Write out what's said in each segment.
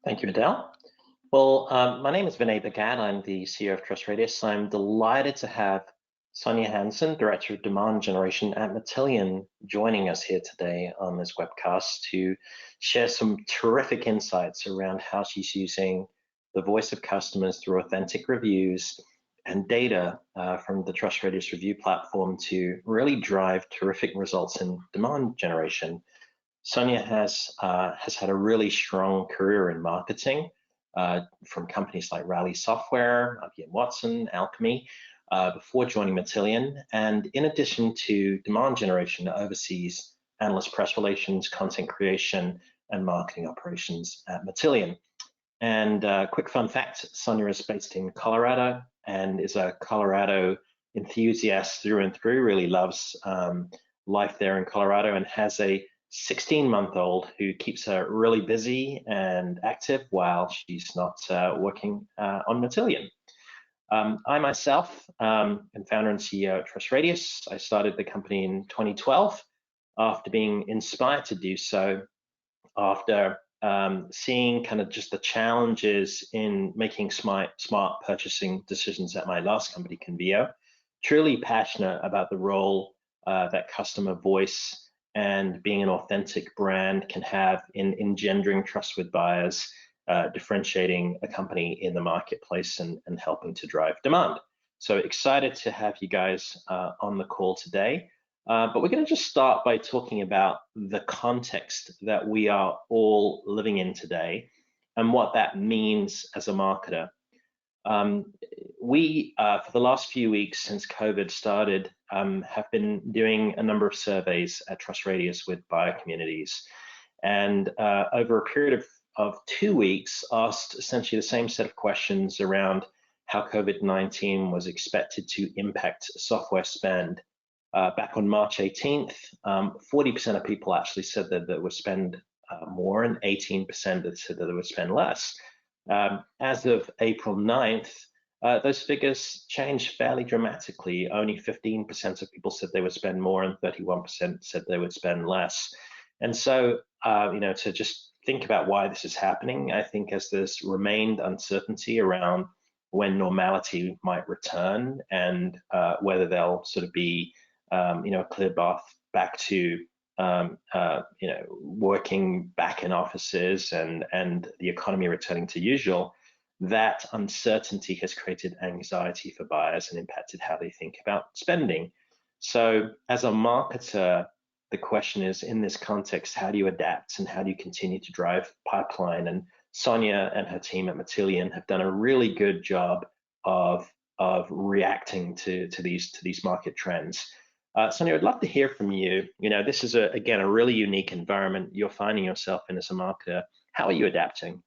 Thank you, Adele. Well, my name is Vinay Bhagat. I'm the CEO of TrustRadius. I'm delighted to have Sonya Hansen, Director of Demand Generation at Matillion, joining us here today on this webcast to share some terrific insights around how she's using the voice of customers through authentic reviews and data from the TrustRadius review platform to really drive terrific results in demand generation. Sonya has had a really strong career in marketing from companies like Rally Software, IBM Watson, Alchemy, before joining Matillion. And in addition to demand generation, oversees analyst press relations, content creation, and marketing operations at Matillion. And quick fun fact, Sonya is based in Colorado and is a Colorado enthusiast through and through, really loves life there in Colorado and has a 16-month-old who keeps her really busy and active while she's not working on Matillion. I myself am founder and CEO at TrustRadius. I started the company in 2012 after being inspired to do so after seeing kind of just the challenges in making smart purchasing decisions at my last company, Convio. Truly passionate about the role that customer voice and being an authentic brand can have in engendering trust with buyers, differentiating a company in the marketplace and helping to drive demand. So excited to have you guys on the call today. But we're going to just start by talking about the context that we are all living in today and what that means as a marketer. We, for the last few weeks since COVID started, have been doing a number of surveys at TrustRadius with buyer communities. And over a period of 2 weeks, asked essentially the same set of questions around how COVID-19 was expected to impact software spend. Back on March 18th, 40% of people actually said that they would spend more and 18% that said that they would spend less. As of April 9th, those figures changed fairly dramatically. Only 15% of people said they would spend more and 31% said they would spend less. And so, to just think about why this is happening, I think as there's remained uncertainty around when normality might return and whether there'll sort of be, a clear path back to working back in offices and the economy returning to usual, that uncertainty has created anxiety for buyers and impacted how they think about spending. So as a marketer, the question is, in this context, how do you adapt and how do you continue to drive pipeline? And Sonya and her team at Matillion have done a really good job of reacting to these market trends. Sonya, I'd love to hear from you. This is, again, a really unique environment you're finding yourself in as a marketer. How are you adapting?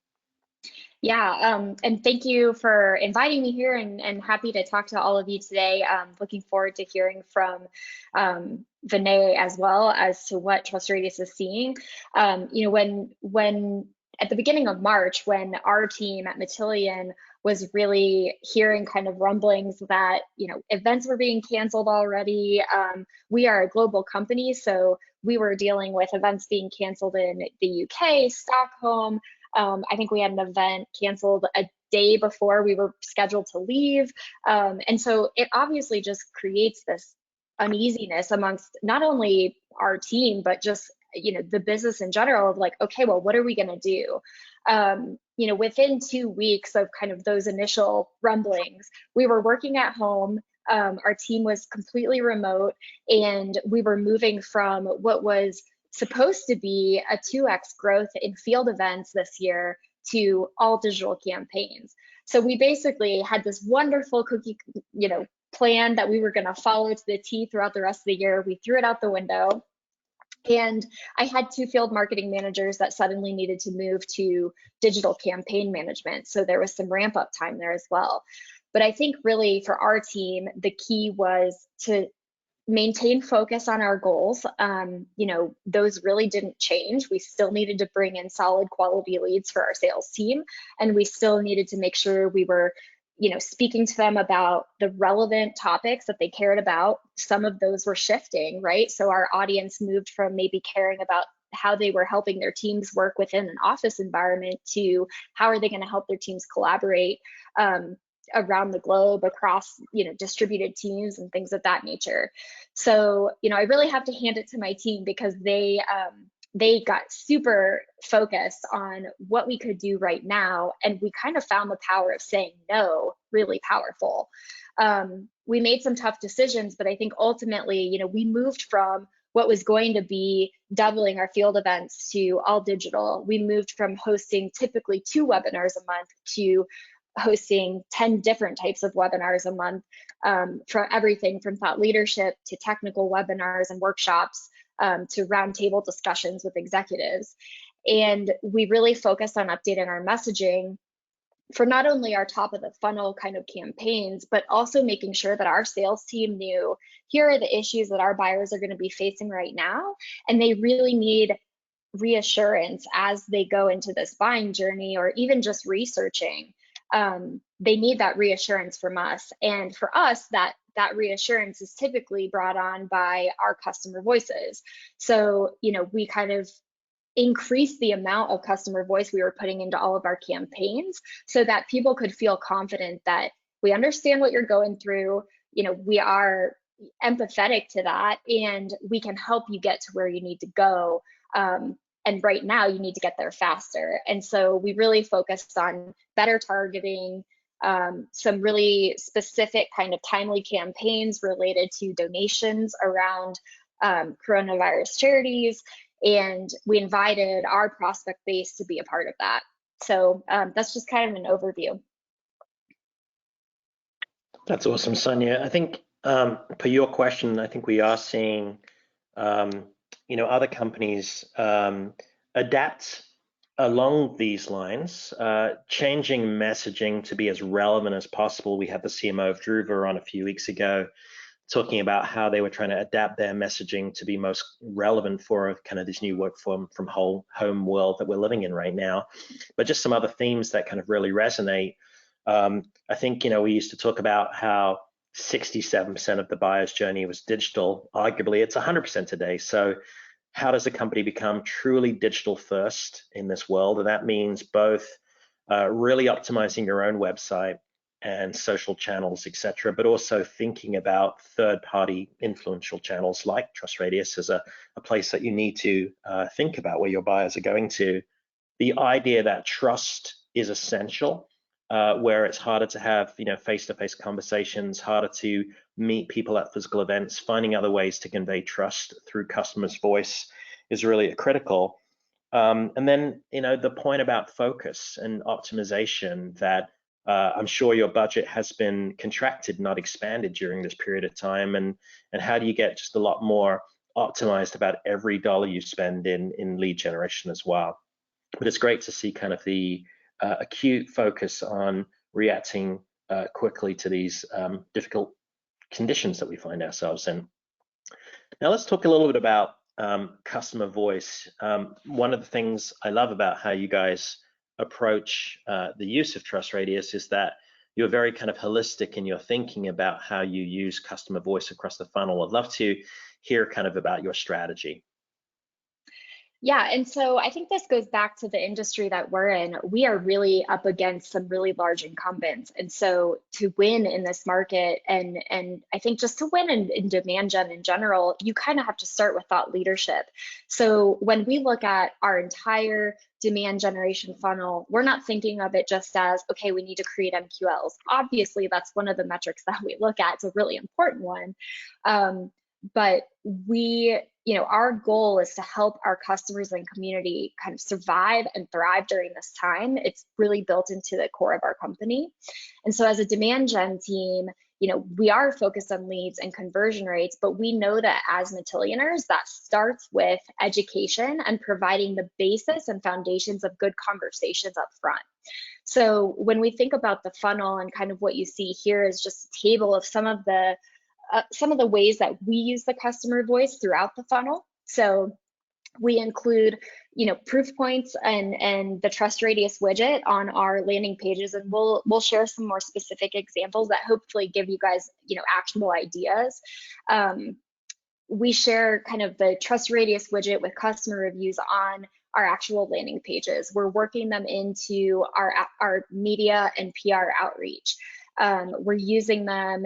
Yeah, and thank you for inviting me here and happy to talk to all of you today. Looking forward to hearing from Vinay as well as to what TrustRadius is seeing. When at the beginning of March, when our team at Matillion was really hearing kind of rumblings that events were being canceled already. We are a global company, so we were dealing with events being canceled in the UK, Stockholm. I think we had an event canceled a day before we were scheduled to leave. And so it obviously just creates this uneasiness amongst not only our team, but just the business in general of like, okay, well, what are we going to do? Within 2 weeks of kind of those initial rumblings, we were working at home. Our team was completely remote, and we were moving from what was supposed to be a 2x growth in field events this year to all digital campaigns. So we basically had this wonderful cookie, plan that we were going to follow to the T throughout the rest of the year. We threw it out the window. And I had 2 field marketing managers that suddenly needed to move to digital campaign management. So there was some ramp up time there as well. But I think really for our team, the key was to maintain focus on our goals. Those really didn't change. We still needed to bring in solid quality leads for our sales team. And we still needed to make sure we were speaking to them about the relevant topics that they cared about. Some of those were shifting, right? So our audience moved from maybe caring about how they were helping their teams work within an office environment to how are they going to help their teams collaborate around the globe across, distributed teams and things of that nature. So, I really have to hand it to my team because they got super focused on what we could do right now, and we kind of found the power of saying no really powerful. We made some tough decisions, but I think ultimately, we moved from what was going to be doubling our field events to all digital. We moved from hosting typically 2 webinars a month to hosting 10 different types of webinars a month, for everything from thought leadership to technical webinars and workshops, to roundtable discussions with executives. And we really focused on updating our messaging for not only our top of the funnel kind of campaigns, but also making sure that our sales team knew here are the issues that our buyers are going to be facing right now, and they really need reassurance as they go into this buying journey or even just researching. They need that reassurance from us, and for us, that reassurance is typically brought on by our customer voices. So, we kind of increase the amount of customer voice we were putting into all of our campaigns so that people could feel confident that we understand what you're going through, we are empathetic to that, and we can help you get to where you need to go. And right now you need to get there faster. And so we really focused on better targeting, some really specific kind of timely campaigns related to donations around coronavirus charities. And we invited our prospect base to be a part of that. So that's just kind of an overview. That's awesome, Sonia. I think per your question, I think we are seeing other companies adapt along these lines, changing messaging to be as relevant as possible. We had the CMO of Druva on a few weeks ago talking about how they were trying to adapt their messaging to be most relevant for kind of this new work from home world that we're living in right now. But just some other themes that kind of really resonate. I think, we used to talk about how 67% of the buyer's journey was digital. Arguably, it's 100% today. So how does a company become truly digital first in this world? And that means both really optimizing your own website and social channels, et cetera, but also thinking about third-party influential channels like TrustRadius as a place that you need to think about where your buyers are going to. The idea that trust is essential, where it's harder to have face-to-face conversations, harder to meet people at physical events, finding other ways to convey trust through customers' voice is really critical. And then the point about focus and optimization, that I'm sure your budget has been contracted, not expanded during this period of time, and how do you get just a lot more optimized about every dollar you spend in lead generation as well. But it's great to see kind of the acute focus on reacting quickly to these difficult conditions that we find ourselves in. Now let's talk a little bit about customer voice. One of the things I love about how you guys approach the use of TrustRadius is that you're very kind of holistic in your thinking about how you use customer voice across the funnel. I'd love to hear kind of about your strategy. Yeah, and so I think this goes back to the industry that we're in. We are really up against some really large incumbents. And so to win in this market, and I think just to win in demand gen in general, you kind of have to start with thought leadership. So when we look at our entire demand generation funnel, we're not thinking of it just as, okay, we need to create MQLs. Obviously, that's one of the metrics that we look at. It's a really important one. But our goal is to help our customers and community kind of survive and thrive during this time. It's really built into the core of our company. And so as a demand gen team, we are focused on leads and conversion rates, but we know that as Matillioners, that starts with education and providing the basis and foundations of good conversations up front. So when we think about the funnel, and kind of what you see here is just a table of some of the ways that we use the customer voice throughout the funnel. So we include, proof points and the TrustRadius widget on our landing pages, and we'll share some more specific examples that hopefully give you guys, actionable ideas. we share kind of the TrustRadius widget with customer reviews on our actual landing pages. We're working them into our media and PR outreach. We're using them,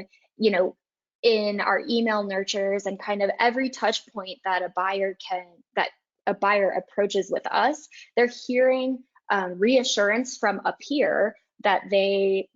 in our email nurtures, and kind of every touch point that a buyer approaches with us, they're hearing reassurance from a peer that they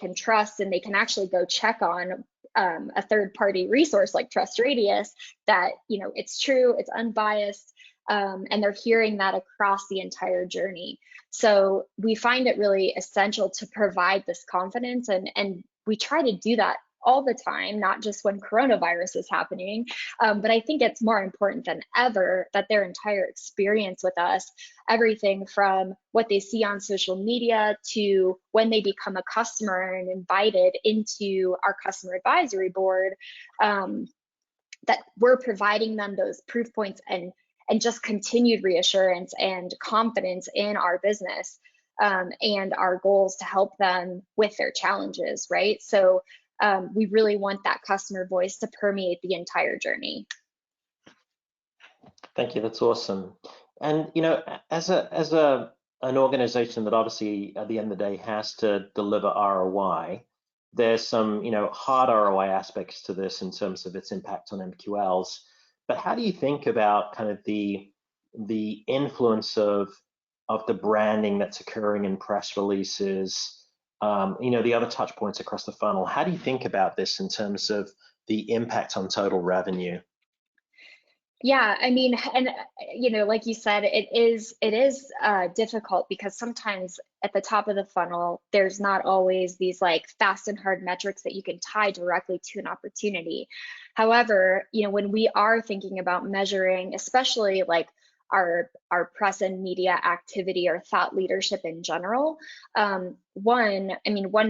can trust, and they can actually go check on a third-party resource like TrustRadius, that it's true, it's unbiased, and they're hearing that across the entire journey. So we find it really essential to provide this confidence, and we try to do that all the time, not just when coronavirus is happening. But I think it's more important than ever that their entire experience with us, everything from what they see on social media to when they become a customer and invited into our customer advisory board, that we're providing them those proof points and just continued reassurance and confidence in our business, and our goals to help them with their challenges, right? So we really want that customer voice to permeate the entire journey. Thank you. That's awesome. And as an organization that obviously at the end of the day has to deliver ROI, there's some hard ROI aspects to this in terms of its impact on MQLs. But how do you think about kind of the influence of the branding that's occurring in press releases? The other touch points across the funnel. How do you think about this in terms of the impact on total revenue? Yeah, I mean, and like you said, it is difficult because sometimes at the top of the funnel, there's not always these like fast and hard metrics that you can tie directly to an opportunity. However, when we are thinking about measuring, especially like our press and media activity or thought leadership in general, one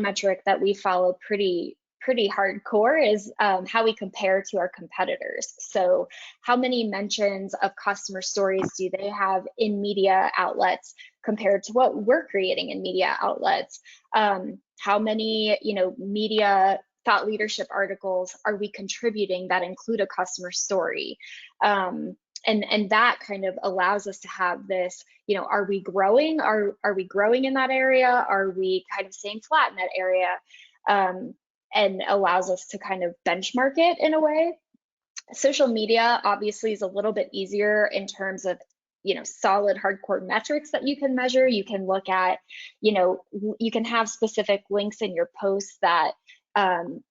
metric that we follow pretty hardcore is how we compare to our competitors. So how many mentions of customer stories do they have in media outlets compared to what we're creating in media outlets? How many media thought leadership articles are we contributing that include a customer story? And that kind of allows us to have this, are we growing? Are we growing in that area? Are we kind of staying flat in that area? And allows us to kind of benchmark it in a way. Social media obviously is a little bit easier in terms of solid hardcore metrics that you can measure. You can look at, you can have specific links in your posts that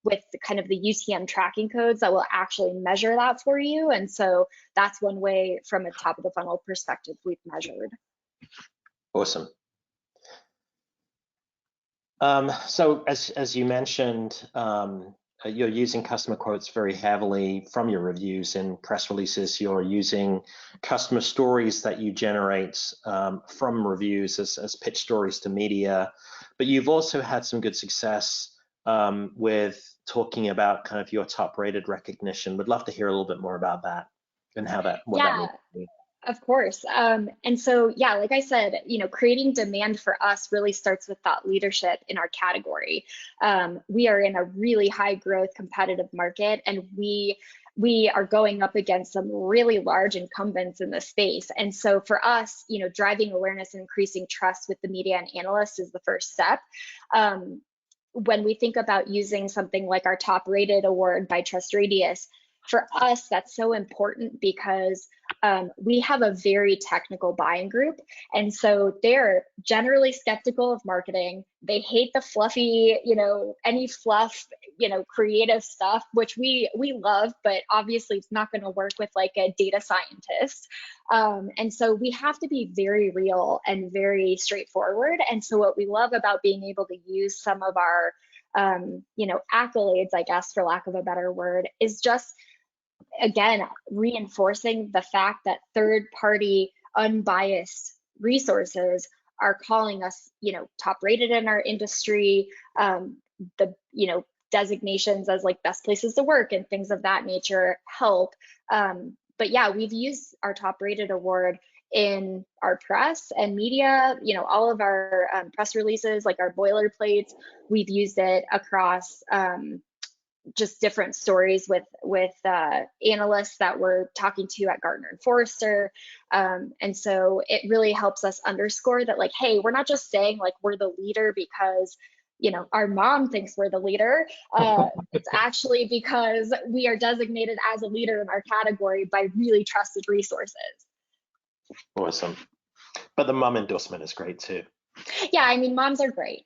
with kind of the UTM tracking codes that will actually measure that for you. And so that's one way from a top of the funnel perspective we've measured. Awesome. So as you mentioned, you're using customer quotes very heavily from your reviews and press releases. You're using customer stories that you generate from reviews as pitch stories to media, but you've also had some good success with talking about kind of your top rated recognition. Would love to hear a little bit more about that and how that, what that means to you. Of course. And so, yeah, like I said, creating demand for us really starts with thought leadership in our category. We are in a really high growth competitive market, and we are going up against some really large incumbents in the space. And so for us, driving awareness and increasing trust with the media and analysts is the first step. When we think about using something like our top rated award by TrustRadius, for us, that's so important because we have a very technical buying group. And so they're generally skeptical of marketing. They hate the fluffy, any fluff, creative stuff, which we love, but obviously it's not going to work with like a data scientist. And so we have to be very real and very straightforward. And so what we love about being able to use some of our, accolades, I guess, for lack of a better word, is just, again, reinforcing the fact that third-party unbiased resources are calling us, top rated in our industry, the, designations as like best places to work and things of that nature help. But yeah, we've used our top rated award in our press and media, all of our press releases, like our boilerplates. We've used it across just different stories with analysts that we're talking to at Gartner and Forrester. And so it really helps us underscore that, like, hey, we're not just saying like we're the leader because, you know, our mom thinks we're the leader. It's actually because we are designated as a leader in our category by really trusted resources. Awesome. But the mum endorsement is great too. Yeah, I mean, moms are great.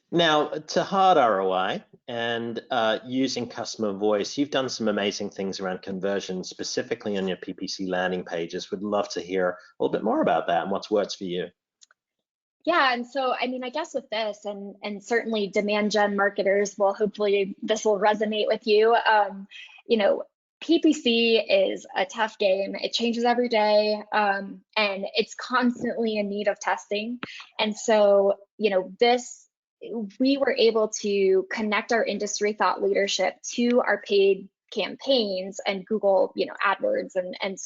Now, to hard ROI and using customer voice, you've done some amazing things around conversion, specifically on your PPC landing pages. Would love to hear a little bit more about that and what's works for you. Yeah, and so I mean, I guess with this, and certainly demand gen marketers will, hopefully this will resonate with you. You know, PPC is a tough game. It changes every day, and it's constantly in need of testing. And so, you know, we were able to connect our industry thought leadership to our paid campaigns and Google, you know, AdWords and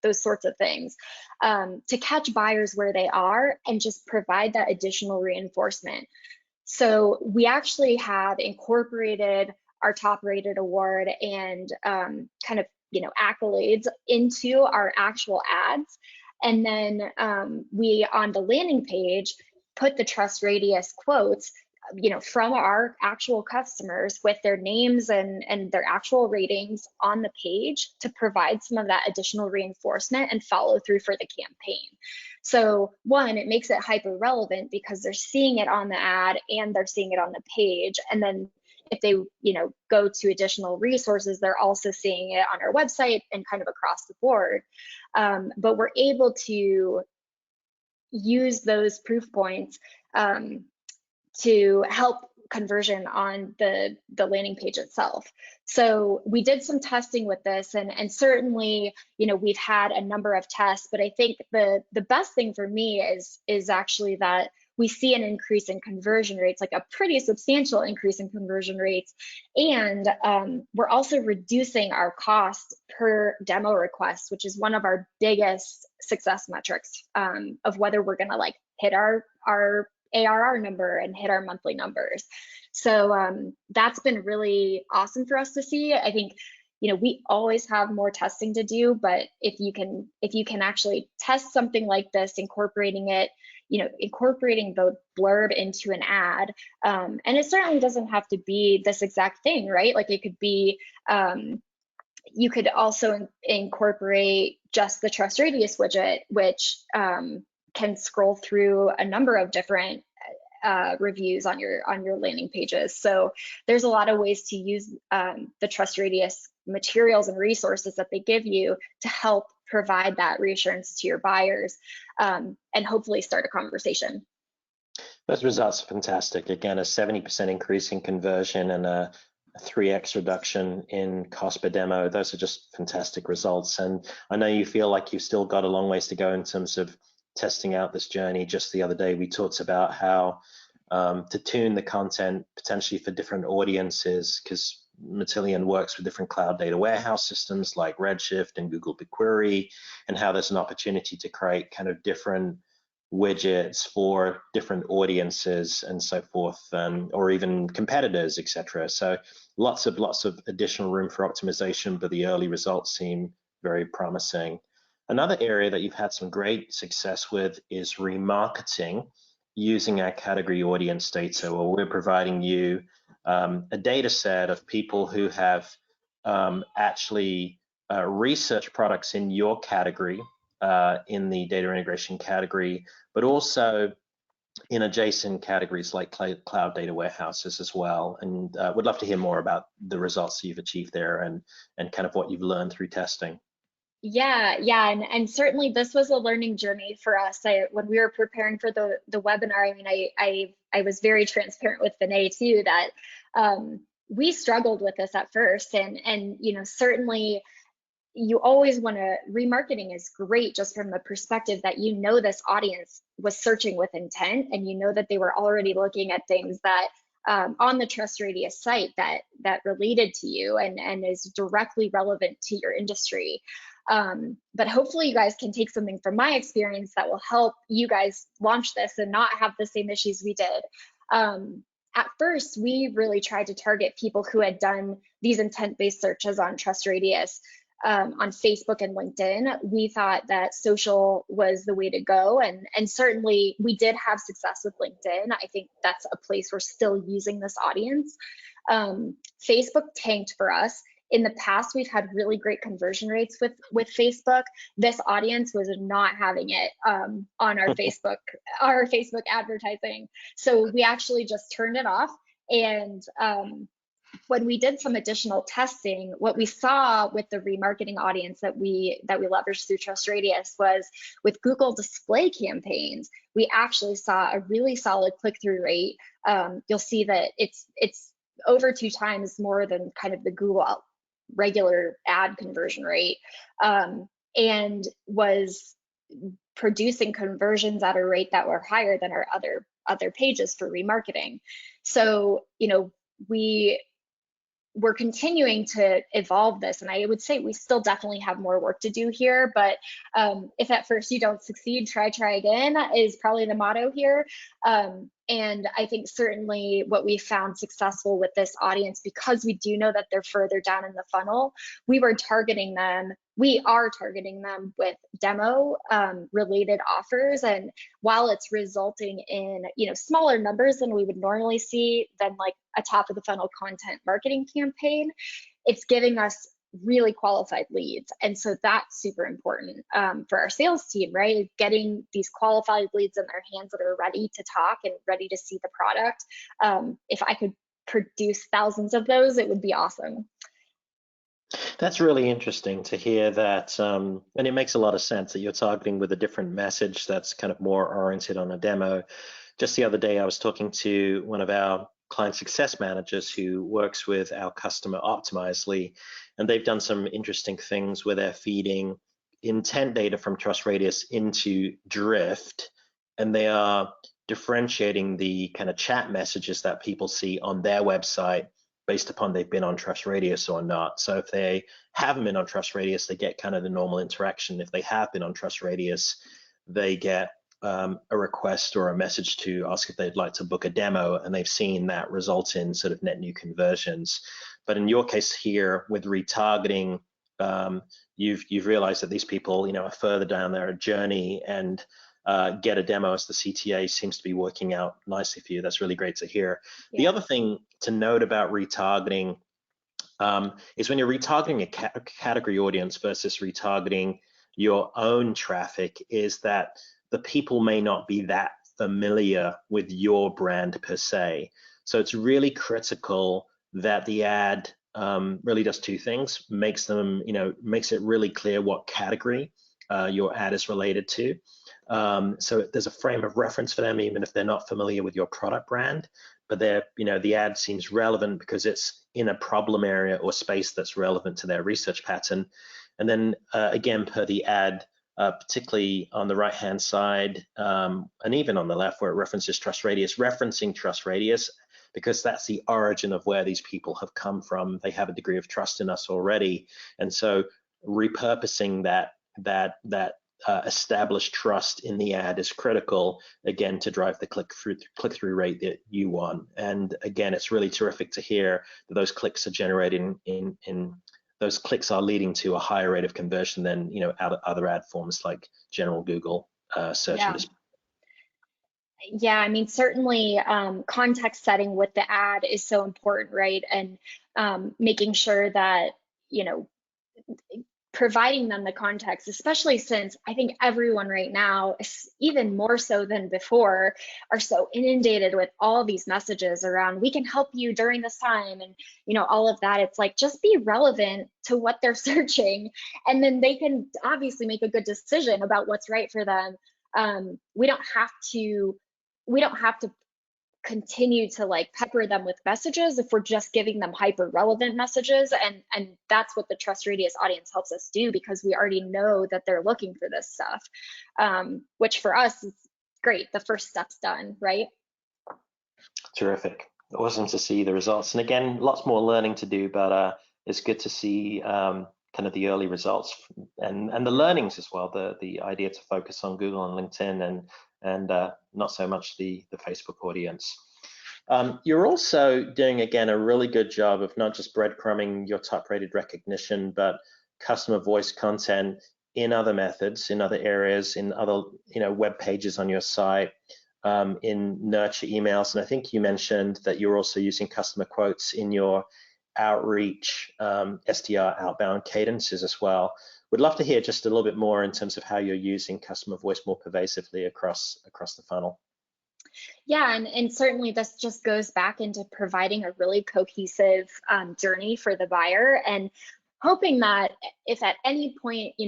those sorts of things, to catch buyers where they are and just provide that additional reinforcement. So we actually have incorporated our top rated award and kind of, you know, accolades into our actual ads. And then we, on the landing page, put the TrustRadius quotes, you know, from our actual customers with their names and their actual ratings on the page to provide some of that additional reinforcement and follow through for the campaign. So one, it makes it hyper relevant because they're seeing it on the ad and they're seeing it on the page. And then if they, you know, go to additional resources, they're also seeing it on our website and kind of across the board. But we're able to use those proof points to help conversion on the landing page itself. So we did some testing with this, and certainly, you know, we've had a number of tests, but I think the best thing for me is actually that we see an increase in conversion rates, like a pretty substantial increase in conversion rates. And we're also reducing our cost per demo request, which is one of our biggest success metrics of whether we're gonna like hit our ARR number and hit our monthly numbers. So that's been really awesome for us to see. I think, you know, we always have more testing to do, but if you can actually test something like this, incorporating it, you know, incorporating the blurb into an ad, and it certainly doesn't have to be this exact thing, right? Like it could be, you could also incorporate just the TrustRadius widget, which can scroll through a number of different reviews on your landing pages. So there's a lot of ways to use the TrustRadius materials and resources that they give you to help provide that reassurance to your buyers, and hopefully start a conversation. Those results are fantastic. Again, a 70% increase in conversion and a 3x reduction in cost per demo. Those are just fantastic results. And I know you feel like you've still got a long ways to go in terms of testing out this journey. Just the other day, we talked about how to tune the content potentially for different audiences, because Matillion works with different cloud data warehouse systems like Redshift and Google BigQuery, and how there's an opportunity to create kind of different widgets for different audiences and so forth, or even competitors, etc. So lots of additional room for optimization, but the early results seem very promising. Another area that you've had some great success with is remarketing, using our category audience data, where we're providing you a data set of people who have actually researched products in your category, in the data integration category, but also in adjacent categories like cloud data warehouses as well. And would love to hear more about the results that you've achieved there and kind of what you've learned through testing. Yeah, and certainly this was a learning journey for us. When we were preparing for the webinar, I mean, I was very transparent with Vinay too that we struggled with this at first, and you know, certainly you always want to, remarketing is great just from the perspective that you know this audience was searching with intent, and you know that they were already looking at things that on the TrustRadius site that related to you and is directly relevant to your industry. But hopefully you guys can take something from my experience that will help you guys launch this and not have the same issues we did. at first, we really tried to target people who had done these intent-based searches on TrustRadius on Facebook and LinkedIn. We thought that social was the way to go, and certainly we did have success with LinkedIn. I think that's a place we're still using this audience. Facebook tanked for us. In the past, we've had really great conversion rates with Facebook. This audience was not having it on our Facebook advertising. So we actually just turned it off. And when we did some additional testing, what we saw with the remarketing audience that we leveraged through TrustRadius was with Google display campaigns, we actually saw a really solid click-through rate. You'll see that it's over 2 times more than kind of the Google regular ad conversion rate, and was producing conversions at a rate that were higher than our other pages for remarketing. So, we're continuing to evolve this, and I would say we still definitely have more work to do here, but if at first you don't succeed, try again is probably the motto here. And I think certainly what we found successful with this audience, because we do know that they're further down in the funnel, we are targeting them with demo related offers. And while it's resulting in smaller numbers than we would normally see than like a top of the funnel content marketing campaign, it's giving us really qualified leads. And so that's super important for our sales team, right? Getting these qualified leads in their hands that are ready to talk and ready to see the product. If I could produce thousands of those, it would be awesome. That's really interesting to hear that, and it makes a lot of sense that you're targeting with a different message that's kind of more oriented on a demo. Just the other day, I was talking to one of our client success managers who works with our customer Optimizely, and they've done some interesting things where they're feeding intent data from TrustRadius into Drift, and they are differentiating the kind of chat messages that people see on their website based upon they've been on TrustRadius or not. So if they haven't been on TrustRadius, they get kind of the normal interaction. If they have been on TrustRadius, they get a request or a message to ask if they'd like to book a demo, and they've seen that result in sort of net new conversions. But in your case here with retargeting, you've realized that these people are further down their journey, and get a demo as the CTA seems to be working out nicely for you. That's really great to hear. Yeah. The other thing to note about retargeting is when you're retargeting a category audience versus retargeting your own traffic, is that the people may not be that familiar with your brand per se. So it's really critical that the ad really does 2 things: makes it really clear what category your ad is related to. So there's a frame of reference for them, even if they're not familiar with your product brand, but the ad seems relevant because it's in a problem area or space that's relevant to their research pattern. And then again, per the ad, particularly on the right-hand side, and even on the left where it references TrustRadius, referencing TrustRadius, because that's the origin of where these people have come from. They have a degree of trust in us already. And so repurposing that established trust in the ad is critical, again, to drive the click-through rate that you want. And again, it's really terrific to hear that those clicks are generating in those clicks are leading to a higher rate of conversion than other ad forms like general Google search. Yeah, I mean, certainly context setting with the ad is so important, right? And making sure that providing them the context, especially since I think everyone right now, even more so than before, are so inundated with all these messages around, we can help you during this time, and all of that. It's like, just be relevant to what they're searching, and then they can obviously make a good decision about what's right for them. We don't have to continue to like pepper them with messages if we're just giving them hyper relevant messages, and that's what the TrustRadius audience helps us do, because we already know that they're looking for this stuff, which for us is great. The first step's done, right? Terrific. Awesome to see the results, and again, lots more learning to do, but it's good to see kind of the early results and the learnings as well, the idea to focus on Google and LinkedIn and not so much the Facebook audience. You're also doing, again, a really good job of not just breadcrumbing your top-rated recognition, but customer voice content in other methods, in other areas, in other web pages on your site, in nurture emails. And I think you mentioned that you're also using customer quotes in your outreach, SDR outbound cadences as well. Would love to hear just a little bit more in terms of how you're using customer voice more pervasively across the funnel. Yeah, and certainly this just goes back into providing a really cohesive journey for the buyer, and hoping that if at any point, we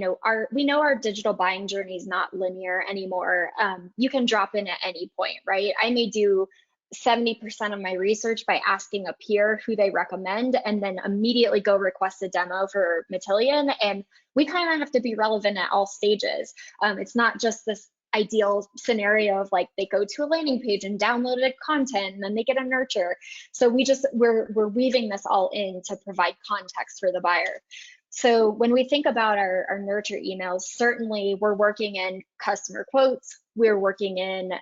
know our digital buying journey is not linear anymore. You can drop in at any point, right? I may do 70% of my research by asking a peer who they recommend, and then immediately go request a demo for Matillion. And we kind of have to be relevant at all stages. It's not just this ideal scenario of like they go to a landing page and downloaded content and then they get a nurture. So we're weaving this all in to provide context for the buyer. So when we think about our nurture emails, certainly we're working in customer quotes, we're working in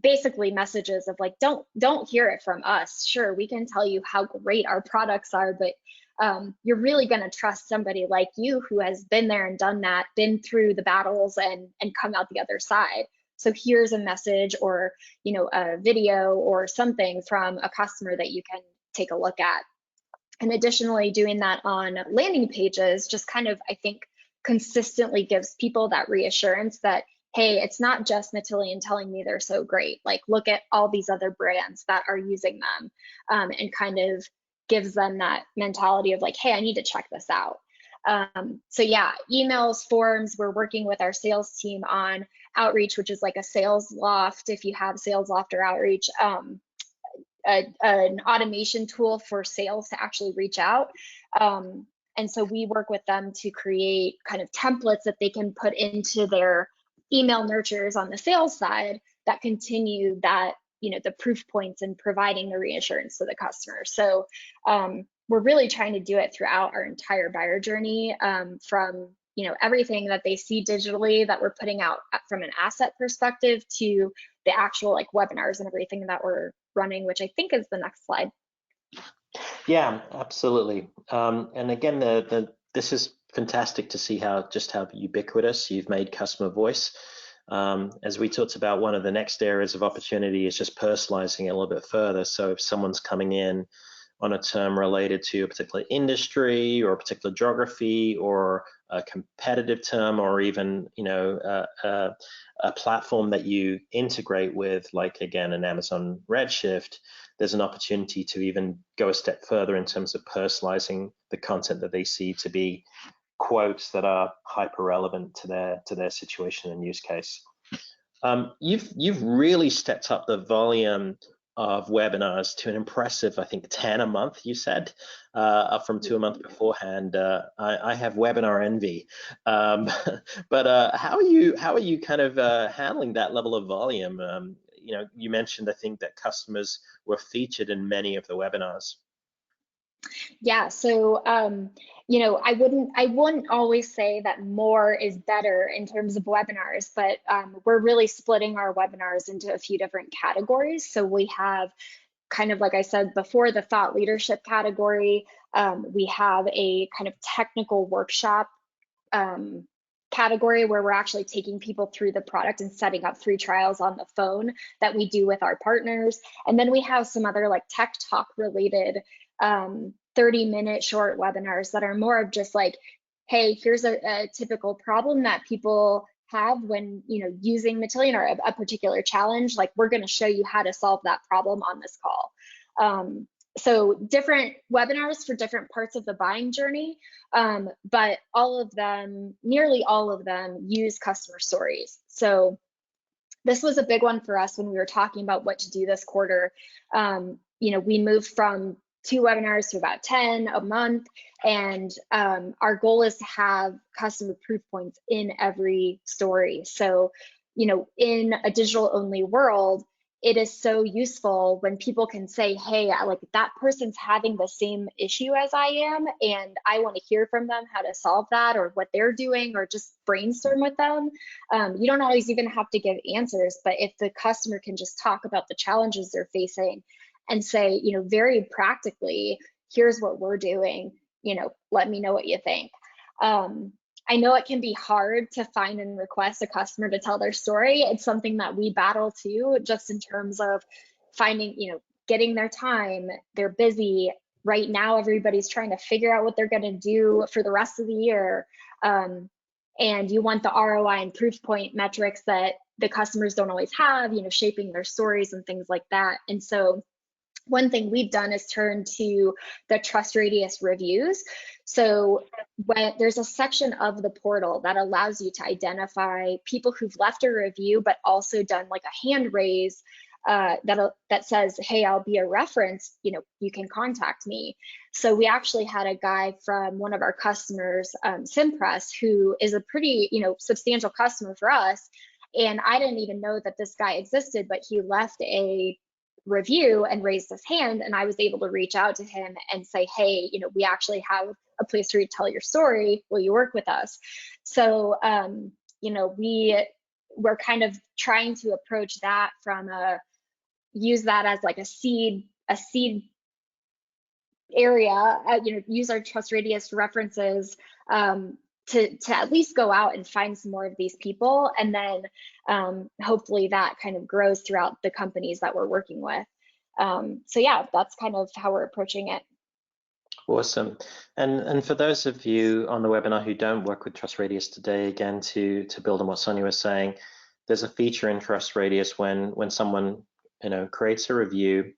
basically messages of like, don't hear it from us. Sure, we can tell you how great our products are, but you're really going to trust somebody like you who has been there and done that, been through the battles and come out the other side. So here's a message or a video or something from a customer that you can take a look at. And additionally, doing that on landing pages just kind of, I think, consistently gives people that reassurance that, hey, it's not just Matillion telling me they're so great. Like, look at all these other brands that are using them, and kind of gives them that mentality of like, hey, I need to check this out. So yeah, emails, forms, we're working with our sales team on outreach, which is like a sales loft. If you have sales loft or outreach, an automation tool for sales to actually reach out. And so we work with them to create kind of templates that they can put into their email nurtures on the sales side that continue that, the proof points and providing the reassurance to the customer. So we're really trying to do it throughout our entire buyer journey, from everything that they see digitally that we're putting out from an asset perspective to the actual like webinars and everything that we're running, which I think is the next slide. Yeah, absolutely. And again, this is fantastic to see how ubiquitous you've made customer voice. As we talked about, one of the next areas of opportunity is just personalizing it a little bit further. So if someone's coming in on a term related to a particular industry or a particular geography or a competitive term, or even a platform that you integrate with, like again an Amazon Redshift, there's an opportunity to even go a step further in terms of personalizing the content that they see to be quotes that are hyper relevant to their situation and use case. You've really stepped up the volume of webinars to an impressive, I think, 10 a month, you said, up from 2 a month beforehand. I have webinar envy. But how are you kind of handling that level of volume? You mentioned, I think, that customers were featured in many of the webinars. Yeah, so I wouldn't always say that more is better in terms of webinars, but we're really splitting our webinars into a few different categories. So we have, kind of like I said before, the thought leadership category. We have a kind of technical workshop category where we're actually taking people through the product and setting up free trials on the phone that we do with our partners. And then we have some other like tech talk related 30-minute short webinars that are more of just like, hey, here's a typical problem that people have when using Matillion, or a particular challenge. Like, we're going to show you how to solve that problem on this call. So different webinars for different parts of the buying journey, but nearly all of them use customer stories. So this was a big one for us when we were talking about what to do this quarter. We moved from 2 webinars to about 10 a month, and our goal is to have customer proof points in every story. So, in a digital only world, it is so useful when people can say, hey, like that person's having the same issue as I am, and I want to hear from them how to solve that, or what they're doing, or just brainstorm with them. You don't always even have to give answers, but if the customer can just talk about the challenges they're facing, and say, very practically, here's what we're doing, let me know what you think. I know it can be hard to find and request a customer to tell their story. It's something that we battle too, just in terms of finding, getting their time. They're busy. Right now, everybody's trying to figure out what they're going to do for the rest of the year. And you want the ROI and proof point metrics that the customers don't always have, shaping their stories and things like that. And so one thing we've done is turn to the TrustRadius reviews. So when there's a section of the portal that allows you to identify people who've left a review, but also done like a hand raise that says, hey, I'll be a reference, you can contact me. So we actually had a guy from one of our customers, Simpress, who is a pretty, substantial customer for us. And I didn't even know that this guy existed, but he left a review and raised his hand, and I was able to reach out to him and say, hey, we actually have a place for you to tell your story. Will you work with us? So, we're kind of trying to approach that from use that as like a seed area, use our TrustRadius references to at least go out and find some more of these people, and then hopefully that kind of grows throughout the companies that we're working with. So yeah, that's kind of how we're approaching it. Awesome. And for those of you on the webinar who don't work with TrustRadius today, again, to build on what Sonya was saying, there's a feature in TrustRadius when someone creates a review,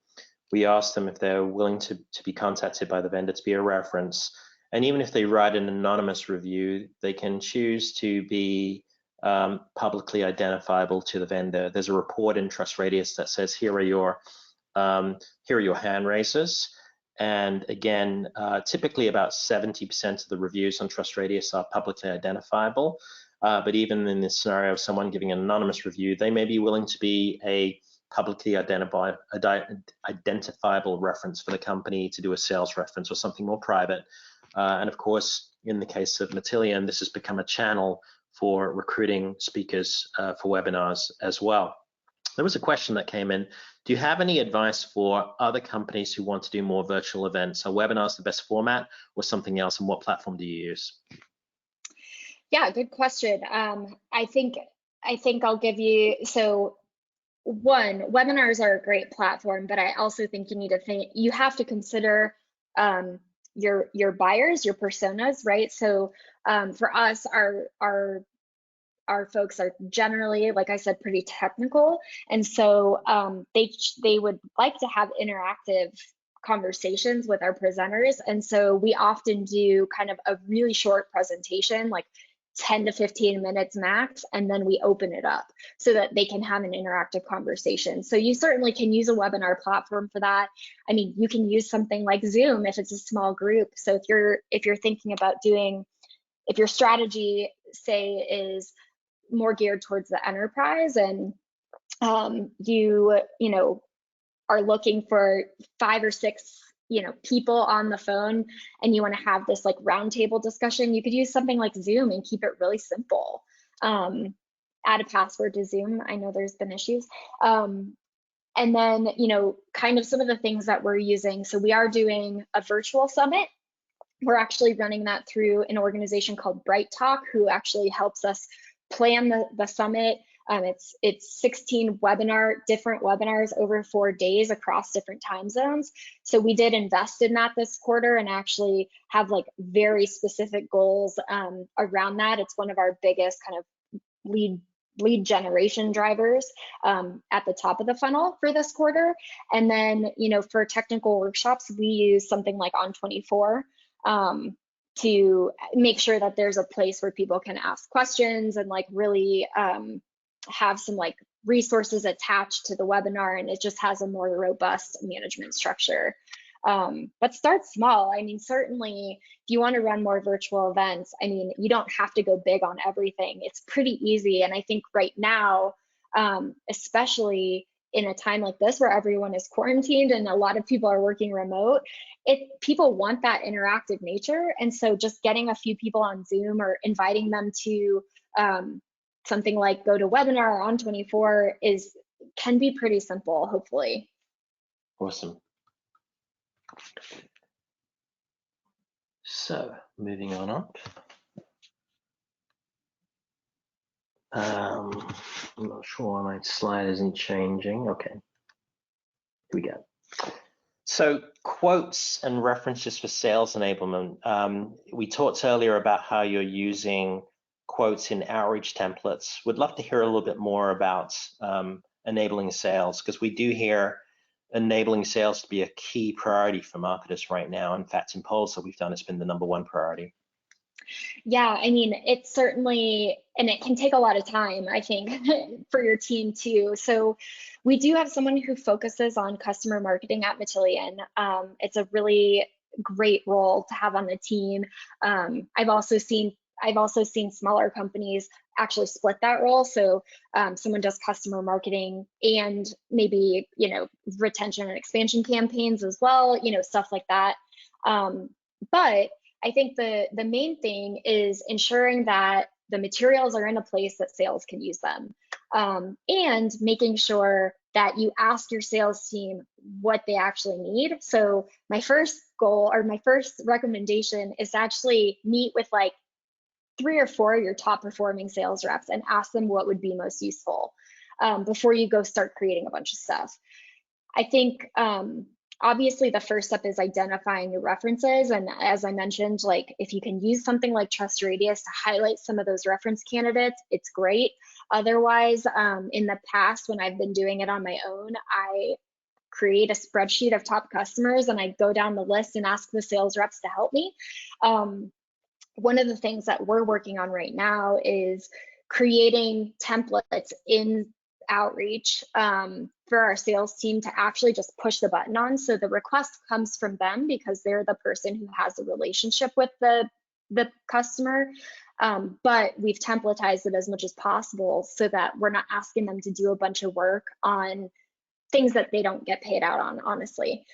we ask them if they're willing to be contacted by the vendor to be a reference. And even if they write an anonymous review, they can choose to be publicly identifiable to the vendor. There's a report in TrustRadius that says, here are your hand raisers. And again, typically about 70% of the reviews on TrustRadius are publicly identifiable. But even in this scenario of someone giving an anonymous review, they may be willing to be a publicly identifiable reference for the company, to do a sales reference or something more private. And of course, in the case of Matillion, this has become a channel for recruiting speakers for webinars as well. There was a question that came in. Do you have any advice for other companies who want to do more virtual events? Are webinars the best format or something else? And what platform do you use? Yeah, good question. I think I'll give you, so one, webinars are a great platform, but I also think you have to consider your buyers, your personas, right? So for us, our folks are generally, like I said, pretty technical, and so they would like to have interactive conversations with our presenters, and so we often do kind of a really short presentation, like 10 to 15 minutes max, and then we open it up so that they can have an interactive conversation. So you certainly can use a webinar platform for that. I mean, you can use something like Zoom if it's a small group. So if you're thinking about if your strategy, say, is more geared towards the enterprise, and you are looking for 5 or 6 people on the phone, and you want to have this like roundtable discussion, you could use something like Zoom and keep it really simple. Add a password to Zoom. I know there's been issues. And then, kind of some of the things that we're using. So we are doing a virtual summit. We're actually running that through an organization called Bright Talk, who actually helps us plan the summit. It's 16 different webinars over 4 days across different time zones. So we did invest in that this quarter and actually have like very specific goals around that. It's one of our biggest kind of lead generation drivers at the top of the funnel for this quarter. And then, for technical workshops, we use something like On24 to make sure that there's a place where people can ask questions and like really have some like resources attached to the webinar, and it just has a more robust management structure. But start small. I mean, certainly if you want to run more virtual events, I mean, you don't have to go big on everything. It's pretty easy. And I think right now, especially in a time like this where everyone is quarantined and a lot of people are working remote, people want that interactive nature. And so just getting a few people on Zoom or inviting them to something like GoToWebinar or On24 can be pretty simple, hopefully. Awesome. So moving on up. I'm not sure why my slide isn't changing. Okay, here we go. So quotes and references for sales enablement. We talked earlier about how you're using quotes in outreach templates. Would love to hear a little bit more about enabling sales, because we do hear enabling sales to be a key priority for marketers right now. In fact, in polls that we've done, it's been the #1 priority. Yeah, I mean, it's certainly, and it can take a lot of time, I think, for your team too. So we do have someone who focuses on customer marketing at Matillion. It's a really great role to have on the team. I've also seen smaller companies actually split that role. So someone does customer marketing and maybe, retention and expansion campaigns as well, stuff like that. But I think the main thing is ensuring that the materials are in a place that sales can use them, and making sure that you ask your sales team what they actually need. So my first goal, or my first recommendation, is to actually meet with like 3 or 4 of your top performing sales reps and ask them what would be most useful, before you go start creating a bunch of stuff. I think obviously the first step is identifying your references. And as I mentioned, like if you can use something like TrustRadius to highlight some of those reference candidates, it's great. Otherwise, in the past, when I've been doing it on my own, I create a spreadsheet of top customers and I go down the list and ask the sales reps to help me. One of the things that we're working on right now is creating templates in outreach for our sales team to actually just push the button on. So the request comes from them because they're the person who has a relationship with the customer. But we've templatized it as much as possible so that we're not asking them to do a bunch of work on things that they don't get paid out on, honestly.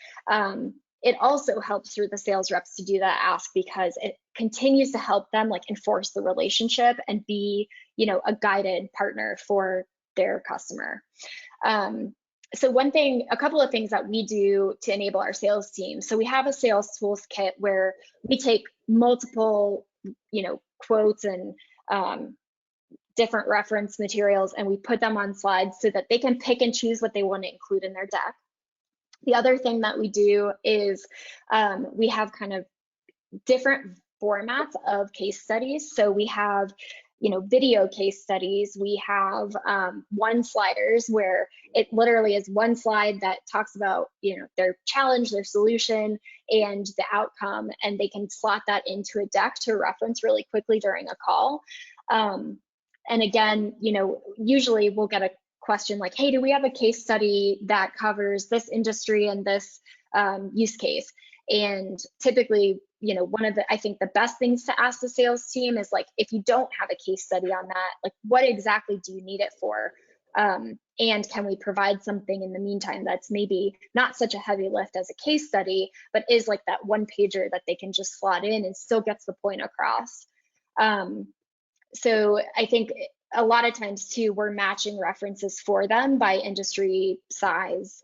It also helps through the sales reps to do that ask, because it continues to help them like enforce the relationship and be, a guided partner for their customer. So a couple of things that we do to enable our sales team. So we have a sales tools kit where we take multiple, quotes and different reference materials, and we put them on slides so that they can pick and choose what they want to include in their deck. The other thing that we do is we have kind of different formats of case studies. So we have, video case studies. We have one-sliders where it literally is one slide that talks about, their challenge, their solution, and the outcome, and they can slot that into a deck to reference really quickly during a call. And again, usually we'll get a question like, hey, do we have a case study that covers this industry and this use case? And typically, I think the best things to ask the sales team is like, if you don't have a case study on that, like what exactly do you need it for? And can we provide something in the meantime that's maybe not such a heavy lift as a case study, but is like that one pager that they can just slot in and still gets the point across. So I think a lot of times too, we're matching references for them by industry size,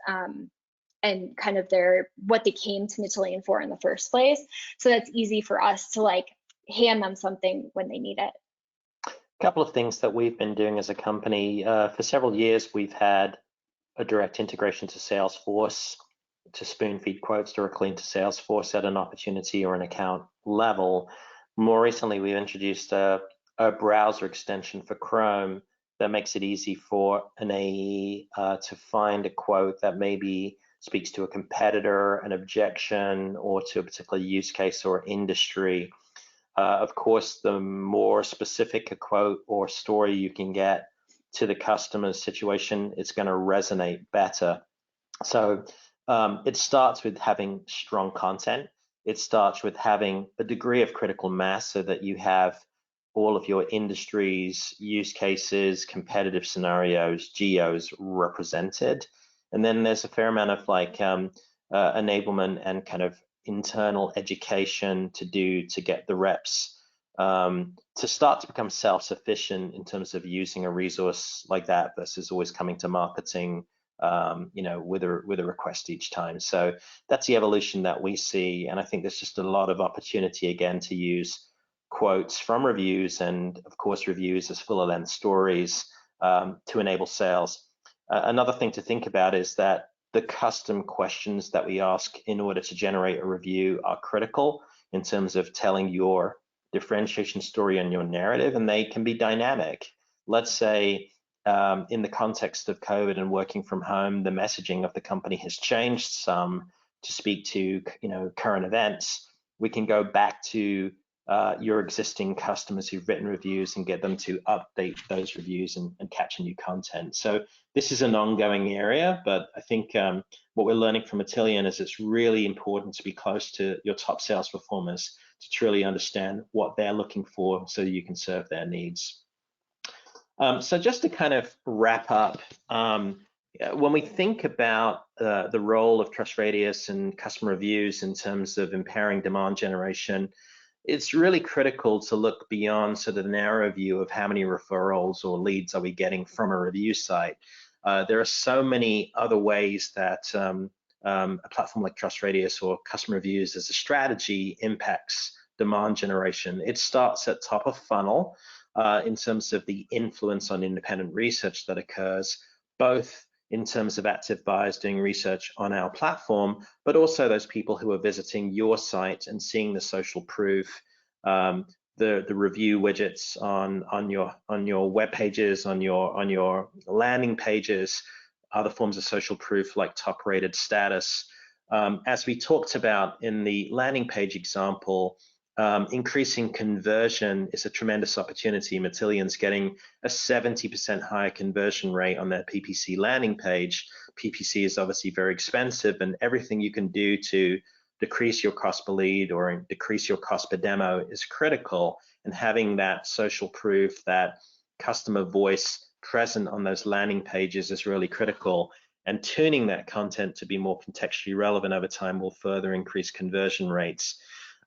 and kind of what they came to Matillion for in the first place. So that's easy for us to like hand them something when they need it. A couple of things that we've been doing as a company. For several years, we've had a direct integration to Salesforce to spoon feed quotes directly into Salesforce at an opportunity or an account level. More recently, we've introduced a browser extension for Chrome that makes it easy for an AE to find a quote that maybe speaks to a competitor, an objection, or to a particular use case or industry. Of course, the more specific a quote or story you can get to the customer's situation, it's going to resonate better. So it starts with having strong content. It starts with having a degree of critical mass so that you have all of your industries, use cases, competitive scenarios, geos represented. And then there's a fair amount of like enablement and kind of internal education to do to get the reps to start to become self-sufficient in terms of using a resource like that versus always coming to marketing with a request each time. So that's the evolution that we see, and I think there's just a lot of opportunity again to use quotes from reviews, and of course reviews as fuller length stories to enable sales. Another thing to think about is that the custom questions that we ask in order to generate a review are critical in terms of telling your differentiation story and your narrative, and they can be dynamic. Let's say in the context of COVID and working from home, the messaging of the company has changed some to speak to current events. We can go back to your existing customers who've written reviews and get them to update those reviews and capture new content. So this is an ongoing area, but I think what we're learning from Matillion is it's really important to be close to your top sales performers to truly understand what they're looking for so you can serve their needs. So just to kind of wrap up, when we think about the role of TrustRadius and customer reviews in terms of empowering demand generation, it's really critical to look beyond sort of the narrow view of how many referrals or leads are we getting from a review site. There are so many other ways that a platform like TrustRadius or customer reviews as a strategy impacts demand generation. It starts at top of funnel in terms of the influence on independent research that occurs, both in terms of active buyers doing research on our platform, but also those people who are visiting your site and seeing the social proof, the review widgets on your web pages, on your landing pages, other forms of social proof like top rated status. As we talked about in the landing page example, increasing conversion is a tremendous opportunity. Matillion's getting a 70% higher conversion rate on their PPC landing page. PPC is obviously very expensive, and everything you can do to decrease your cost per lead or decrease your cost per demo is critical. And having that social proof, that customer voice present on those landing pages is really critical. And tuning that content to be more contextually relevant over time will further increase conversion rates.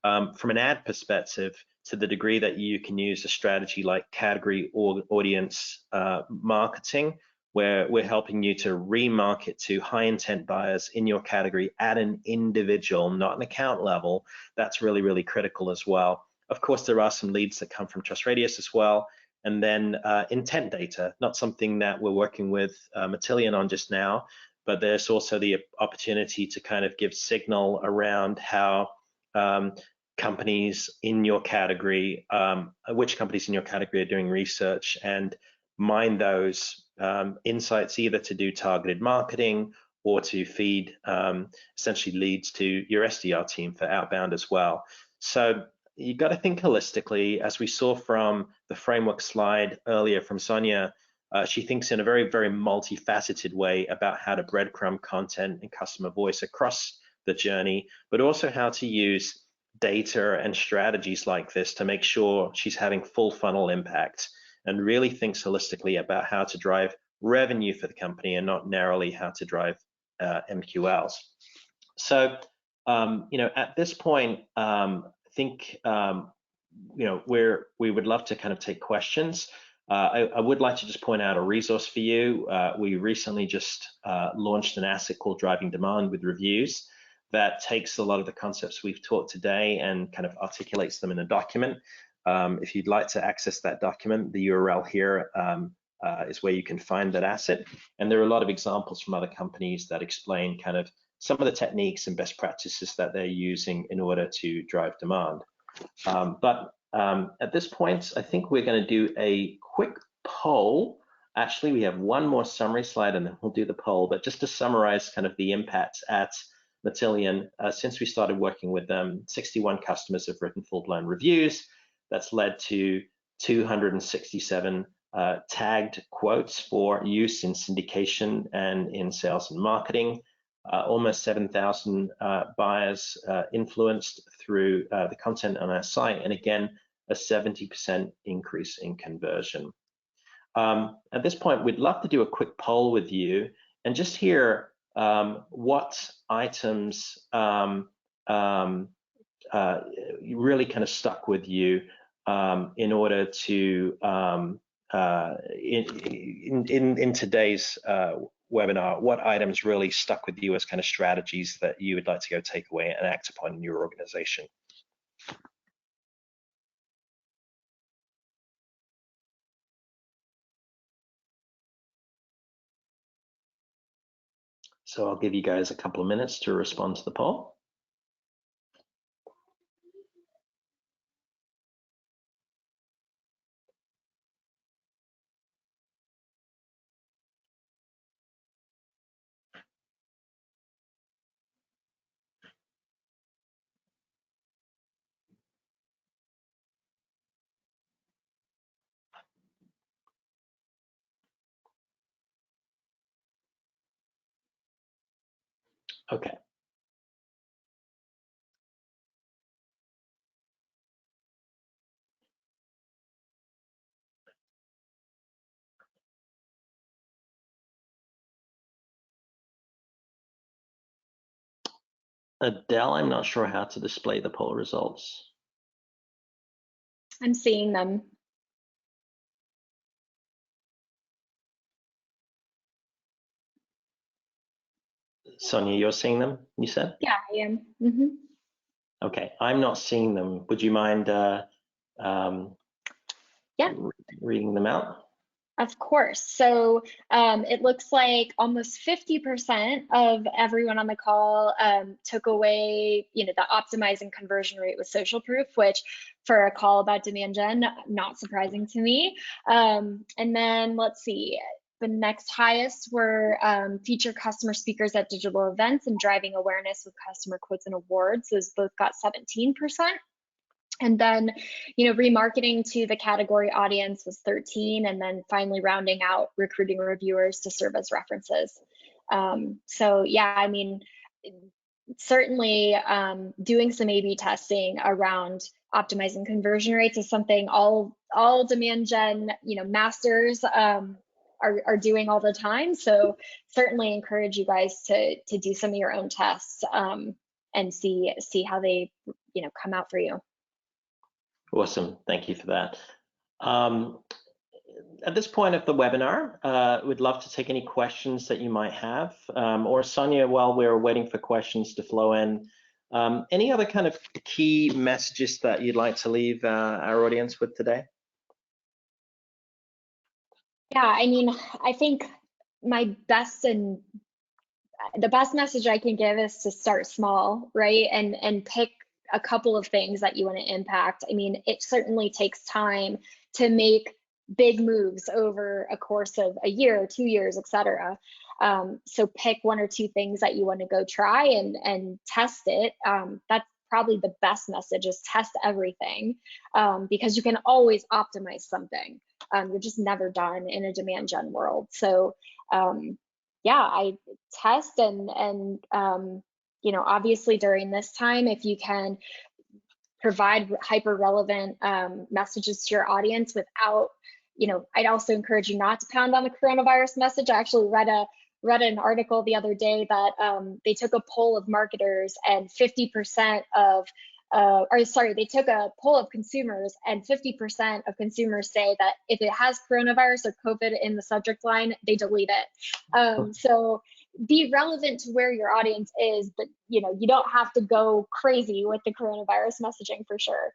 From an ad perspective, to the degree that you can use a strategy like category or audience marketing, where we're helping you to remarket to high intent buyers in your category at an individual, not an account level, that's really, really critical as well. Of course, there are some leads that come from TrustRadius as well. And then intent data, not something that we're working with Matillion on just now, but there's also the opportunity to kind of give signal around how companies in your category, which companies in your category are doing research, and mine those insights either to do targeted marketing or to feed essentially leads to your SDR team for outbound as well. So you've got to think holistically, as we saw from the framework slide earlier from Sonya. She thinks in a very, very multifaceted way about how to breadcrumb content and customer voice across the journey, but also how to use data and strategies like this to make sure she's having full funnel impact, and really thinks holistically about how to drive revenue for the company and not narrowly how to drive MQLs. So, at this point, I think, we would love to kind of take questions. I would like to just point out a resource for you. We recently just launched an asset called Driving Demand with Reviews that takes a lot of the concepts we've taught today and kind of articulates them in a document. If you'd like to access that document, the URL here is where you can find that asset. And there are a lot of examples from other companies that explain kind of some of the techniques and best practices that they're using in order to drive demand. At this point, I think we're going to do a quick poll. Actually, we have one more summary slide and then we'll do the poll. But just to summarize kind of the impacts at Matillion, since we started working with them, 61 customers have written full-blown reviews. That's led to 267 tagged quotes for use in syndication and in sales and marketing. Almost 7,000 buyers influenced through the content on our site, and again, a 70% increase in conversion. At this point, we'd love to do a quick poll with you and just hear what items really kind of stuck with you in order to in today's webinar, what items really stuck with you as kind of strategies that you would like to go take away and act upon in your organization? So I'll give you guys a couple of minutes to respond to the poll. Okay. Adele, I'm not sure how to display the poll results. I'm seeing them. Sonia, you're seeing them, you said? Yeah, I am. Mm-hmm. Okay, I'm not seeing them. Would you mind Yeah. reading them out? Of course. So it looks like almost 50% of everyone on the call took away, the optimizing conversion rate with social proof, which for a call about demand gen, not surprising to me. And then let's see, the next highest were feature customer speakers at digital events and driving awareness with customer quotes and awards. Those both got 17%. And then, remarketing to the category audience was 13, and then finally rounding out recruiting reviewers to serve as references. So yeah, I mean, certainly doing some A/B testing around optimizing conversion rates is something all demand gen, masters are doing all the time. So certainly encourage you guys to do some of your own tests and see how they come out for you. Awesome, thank you for that. At this point of the webinar, we'd love to take any questions that you might have. Or Sonia, while we're waiting for questions to flow in, any other kind of key messages that you'd like to leave our audience with today? Yeah, I mean, I think the best message I can give is to start small, right? And pick a couple of things that you want to impact. I mean, it certainly takes time to make big moves over a course of a year, 2 years, etc. So pick one or two things that you want to go try and test it. That's probably the best message, is test everything, because you can always optimize something. You're just never done in a demand gen world. So yeah, I test and obviously during this time, if you can provide hyper relevant messages to your audience without, I'd also encourage you not to pound on the coronavirus message. I actually read an article the other day that they took a poll of marketers, and 50% of they took a poll of consumers, and 50% of consumers say that if it has coronavirus or COVID in the subject line, they delete it. So be relevant to where your audience is, but you don't have to go crazy with the coronavirus messaging for sure.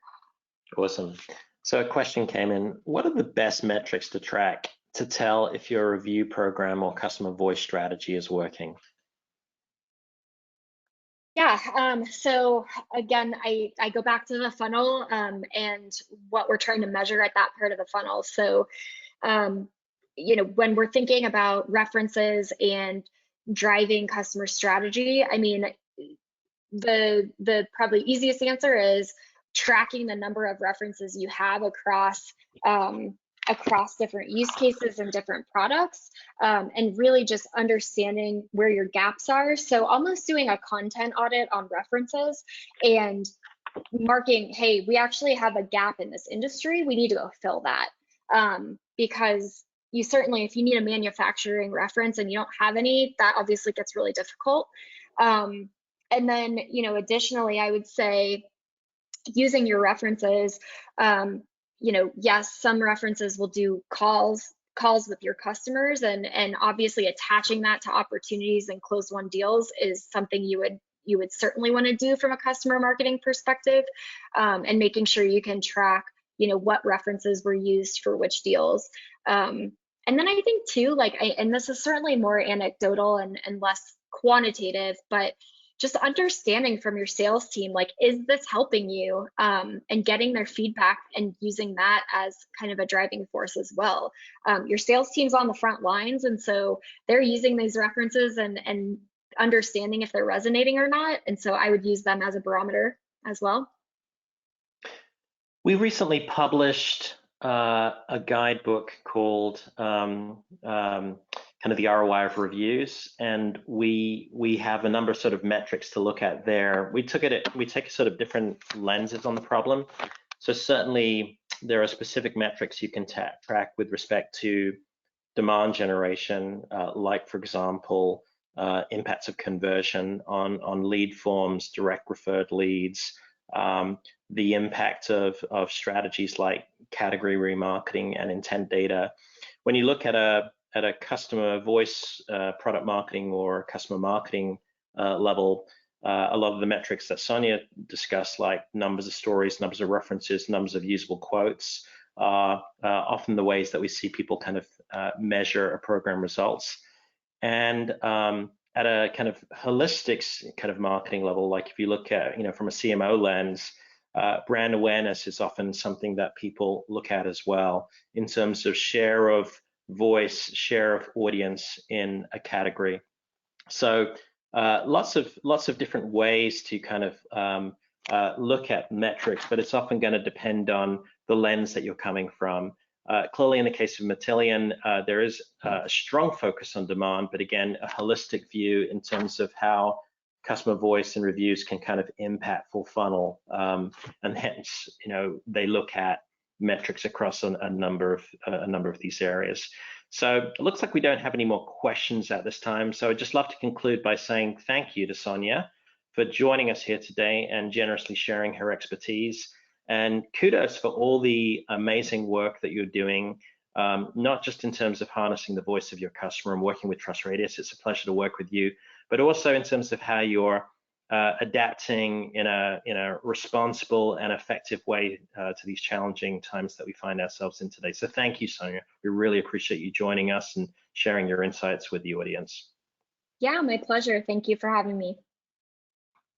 Awesome. So a question came in: what are the best metrics to track to tell if your review program or customer voice strategy is working? Yeah, so again, I go back to the funnel and what we're trying to measure at that part of the funnel. So, when we're thinking about references and driving customer strategy, I mean, the probably easiest answer is tracking the number of references you have across different use cases and different products, and really just understanding where your gaps are. So almost doing a content audit on references and marking, hey, we actually have a gap in this industry. We need to go fill that. Because you certainly, if you need a manufacturing reference and you don't have any, that obviously gets really difficult. And then, additionally, I would say using your references, yes, some references will do calls calls with your customers, and obviously attaching that to opportunities and closed won deals is something you would certainly want to do from a customer marketing perspective, and making sure you can track, what references were used for which deals. And then I think too, and this is certainly more anecdotal and less quantitative, but just understanding from your sales team, like, is this helping you? And getting their feedback and using that as kind of a driving force as well. Your sales team's on the front lines, and so they're using these references and understanding if they're resonating or not. And so I would use them as a barometer as well. We recently published a guidebook called kind of the ROI of reviews, and we have a number of sort of metrics to look at there. We take sort of different lenses on the problem. So certainly there are specific metrics you can track with respect to demand generation, like for example, impacts of conversion on lead forms, direct referred leads, the impact of strategies like category remarketing and intent data. When you look at a customer voice product marketing or customer marketing level, a lot of the metrics that Sonya discussed, like numbers of stories, numbers of references, numbers of usable quotes, are often the ways that we see people kind of measure a program results. And at a kind of holistic kind of marketing level, like if you look at, from a CMO lens, brand awareness is often something that people look at as well in terms of share of voice, share of audience in a category. So lots of different ways to kind of look at metrics, but it's often going to depend on the lens that you're coming from. Clearly, in the case of Matillion, there is a strong focus on demand, but again, a holistic view in terms of how customer voice and reviews can kind of impact full funnel, and hence, they look at metrics across a number of these areas. So it looks like we don't have any more questions at this time. So I'd just love to conclude by saying thank you to Sonya for joining us here today and generously sharing her expertise. And kudos for all the amazing work that you're doing, not just in terms of harnessing the voice of your customer and working with TrustRadius. It's a pleasure to work with you, but also in terms of how you're adapting in a responsible and effective way to these challenging times that we find ourselves in today. So thank you, Sonya. We really appreciate you joining us and sharing your insights with the audience. Yeah, my pleasure. Thank you for having me.